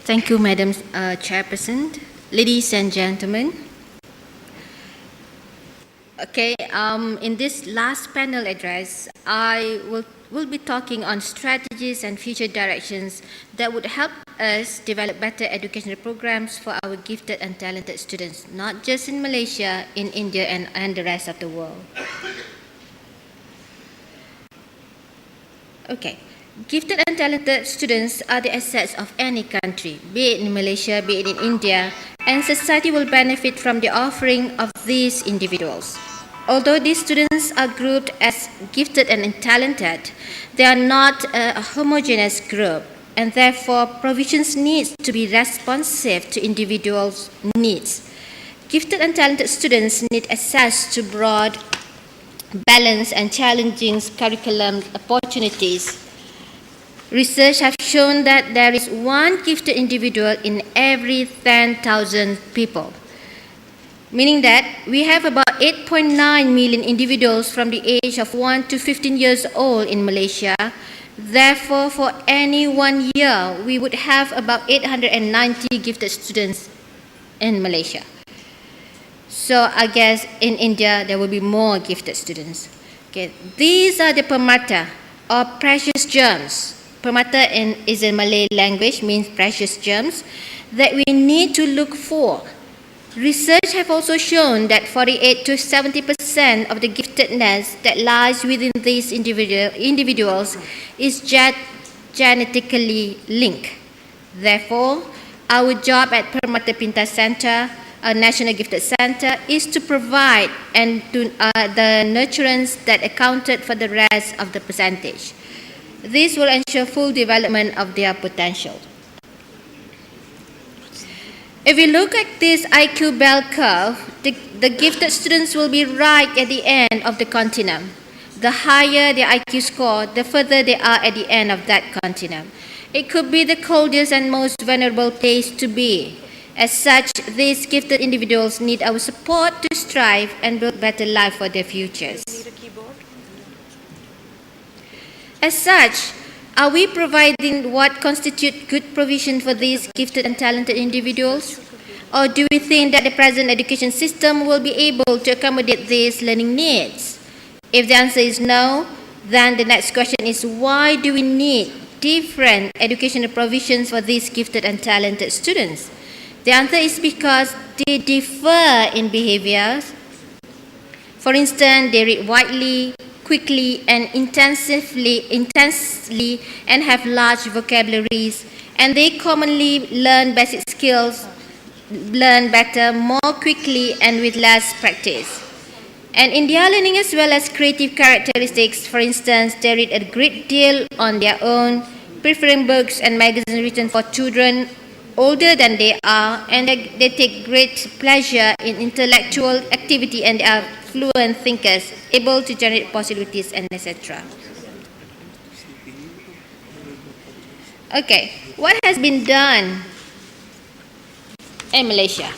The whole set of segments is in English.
Thank you, Madam Chairperson. Ladies and gentlemen. Okay, in this last panel address, I will be talking on strategies and future directions that would help us develop better educational programs for our gifted and talented students, not just in Malaysia, in India and the rest of the world. Okay. Gifted and talented students are the assets of any country, be it in Malaysia, be it in India, and society will benefit from the offering of these individuals. Although these students are grouped as gifted and talented, they are not a homogeneous group, and therefore provisions need to be responsive to individuals' needs. Gifted and talented students need access to broad, balanced, and challenging curriculum opportunities. Research has shown that there is one gifted individual in every 10,000 people, meaning that we have about 8.9 million individuals from the age of 1 to 15 years old in Malaysia. Therefore, for any 1 year, we would have about 890 gifted students in Malaysia. So I guess in India, there will be more gifted students. Okay. These are the permata, or precious gems. Permata is a Malay language, means precious gems, that we need to look for. Research have also shown that 48 to 70% of the giftedness that lies within these individuals is genetically linked. Therefore, our job at PERMATApintar Center, a National Gifted Center, is to provide and to, the nurturance that accounted for the rest of the percentage. This will ensure full development of their potential. If we look at this IQ bell curve, the gifted students will be right at the end of the continuum. The higher the IQ score, the further they are at the end of that continuum. It could be the coldest and most vulnerable place to be. As such, these gifted individuals need our support to strive and build better life for their futures. As such, are we providing what constitutes good provision for these gifted and talented individuals? Or do we think that the present education system will be able to accommodate these learning needs? If the answer is no, then the next question is, why do we need different educational provisions for these gifted and talented students? The answer is because they differ in behaviors. For instance, they read widely, quickly and intensely and have large vocabularies, and they commonly learn basic skills, learn better, more quickly and with less practice. And in their learning as well as creative characteristics, for instance, they read a great deal on their own, preferring books and magazines written for children older than they are, and they take great pleasure in intellectual activity, and they are fluent thinkers, able to generate possibilities, and etc. Okay, what has been done in Malaysia?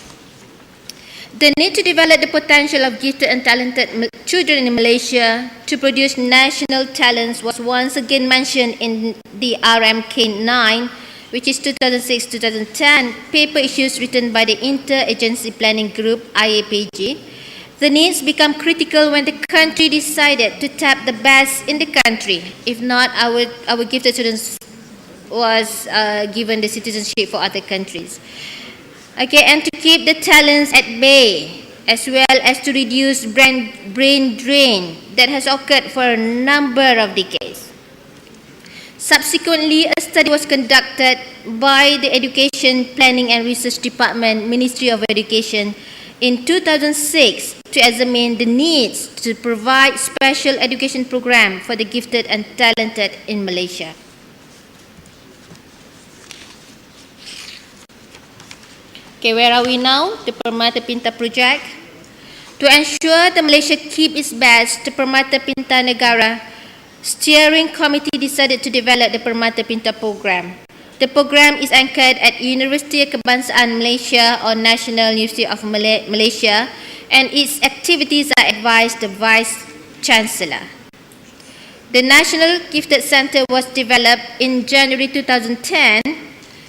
The need to develop the potential of gifted and talented children in Malaysia to produce national talents was once again mentioned in the RMK9, which is 2006-2010 paper issues written by the Inter-Agency Planning Group, IAPG. The needs become critical when the country decided to tap the best in the country. If not, our gifted students was given the citizenship for other countries. Okay, and to keep the talents at bay, as well as to reduce brain drain that has occurred for a number of decades. Subsequently, a study was conducted by the Education Planning and Research Department, Ministry of Education, in 2006 to examine the needs to provide special education program for the gifted and talented in Malaysia. Okay, where are we now? The PERMATApintar project. To ensure that Malaysia keep its best, the PERMATApintar Negara Steering Committee decided to develop the PERMATApintar program. The program is anchored at University Kebangsaan Malaysia or National University of Malaysia, and its activities are advised the Vice Chancellor. The National Gifted Center was developed in January 2010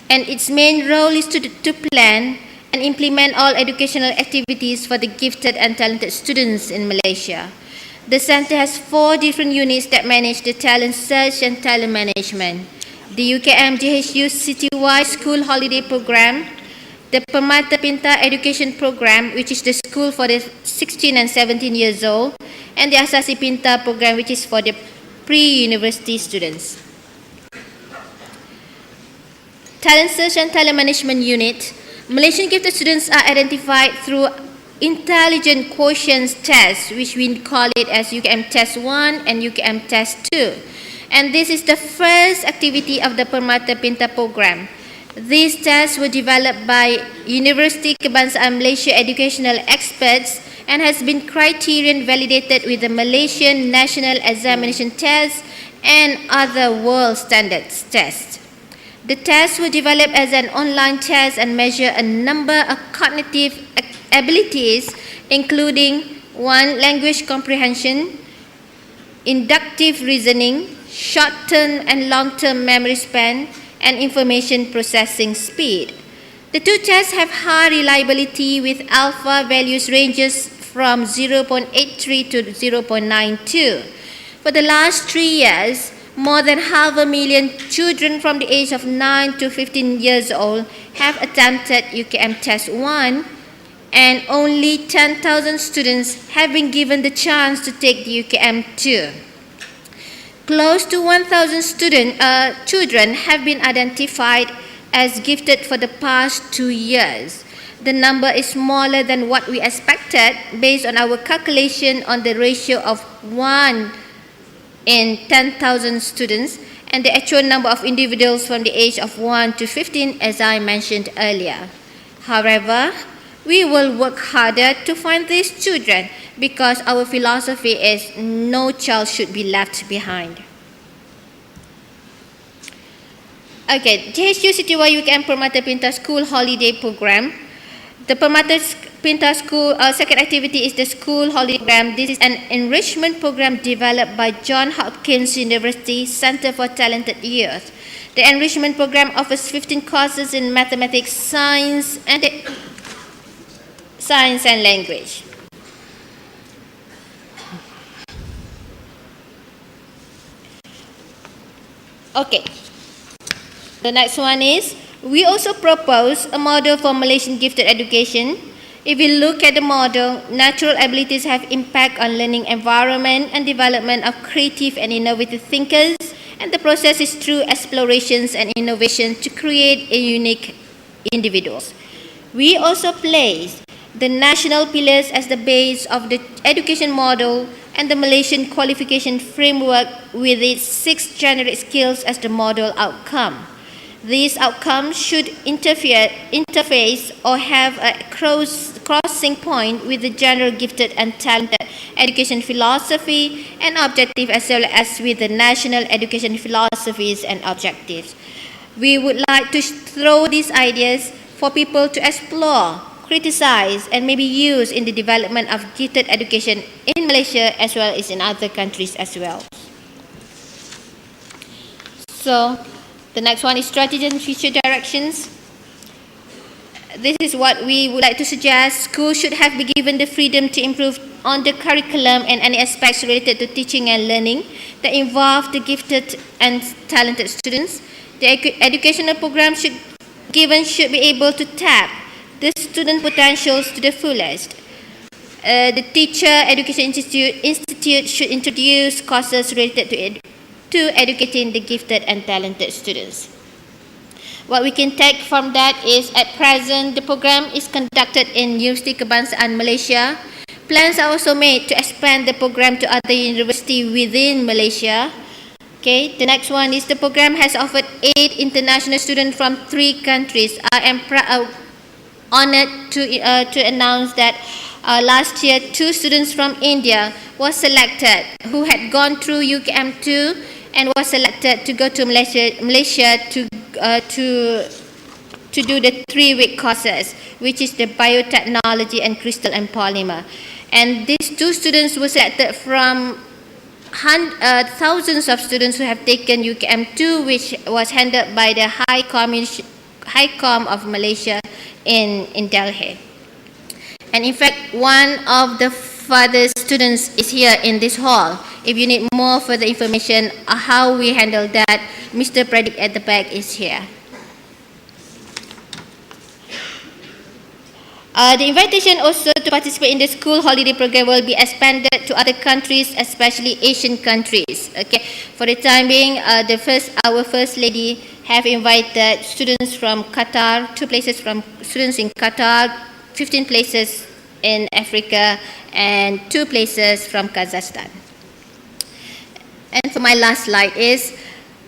and its main role is to plan and implement all educational activities for the gifted and talented students in Malaysia. The center has 4 different units that manage the talent search and talent management. The UKM JHU Citywide School Holiday Program, the PERMATApintar Education Program, which is the school for the 16 and 17 years old, and the Asasi Pintar Program, which is for the pre-university students. Talent Search and Talent Management Unit. Malaysian gifted students are identified through intelligent quotient tests, which we call it as UKM Test 1 and UKM Test 2. And this is the first activity of the PERMATApintar program. These tests were developed by University Kebangsaan Malaysia educational experts and has been criterion validated with the Malaysian National Examination Test and other world standards tests. The tests were developed as an online test and measure a number of cognitive abilities, including 1. Language comprehension, inductive reasoning, short-term and long-term memory span, and information processing speed. The 2 tests have high reliability with alpha values ranges from 0.83 to 0.92. For the last 3 years, more than 500,000 children from the age of 9 to 15 years old have attempted UKM Test 1, and only 10,000 students have been given the chance to take the UKM 2. Close to 1,000 children have been identified as gifted for the past 2 years. The number is smaller than what we expected based on our calculation on the ratio of 1 in 10,000 students and the actual number of individuals from the age of 1 to 15, as I mentioned earlier. However, we will work harder to find these children because our philosophy is no child should be left behind. Okay, JHU Citywide UKM PERMATApintar School Holiday Program. The PERMATApintar School second activity is the School Holiday Program. This is an enrichment program developed by Johns Hopkins University Center for Talented Youth. The enrichment program offers 15 courses in mathematics, science, and language. Okay. The next one is, we also propose a model for Malaysian gifted education. If we look at the model, natural abilities have impact on learning environment and development of creative and innovative thinkers, and the process is through explorations and innovation to create a unique individuals. We also place the national pillars as the base of the education model and the Malaysian qualification framework with its 6 generic skills as the model outcome. These outcomes should interface or have a crossing point with the general gifted and talented education philosophy and objective, as well as with the national education philosophies and objectives. We would like to throw these ideas for people to explore, criticize, and maybe use in the development of gifted education in Malaysia as well as in other countries as well. So, the next one is strategy and future directions. This is what we would like to suggest. Schools should have been given the freedom to improve on the curriculum and any aspects related to teaching and learning that involve the gifted and talented students. The educational program should be able to tap the student potentials to the fullest. The Teacher Education Institute should introduce courses related to educating the gifted and talented students. What we can take from that is, at present, the program is conducted in University Kebangsaan Malaysia. Plans are also made to expand the program to other universities within Malaysia. Okay, the next one is, the program has offered 8 international students from 3 countries. I am honored to announce that last year 2 students from India were selected who had gone through UKM 2 and was selected to go to Malaysia to do the 3-week courses, which is the biotechnology and crystal and polymer. And these 2 students were selected from thousands of students who have taken UKM 2, which was handled by the High High Com of Malaysia in Delhi. And in fact, one of the further students is here in this hall. If you need more further information on how we handle that, Mr. Pradeep at the back is here. The invitation also to participate in the school holiday program will be expanded to other countries, especially Asian countries. Okay, for the time being, our first lady have invited students from Qatar, 2 places from students in Qatar, 15 places in Africa, and 2 places from Kazakhstan. And for my last slide is,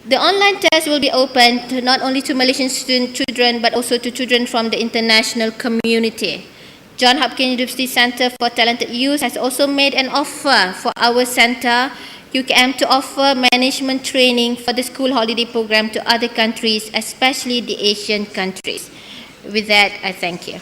the online test will be open to not only to Malaysian children, but also to children from the international community. John Hopkins University Centre for Talented Youth has also made an offer for our centre, UKM, to offer management training for the school holiday program to other countries, especially the Asian countries. With that, I thank you.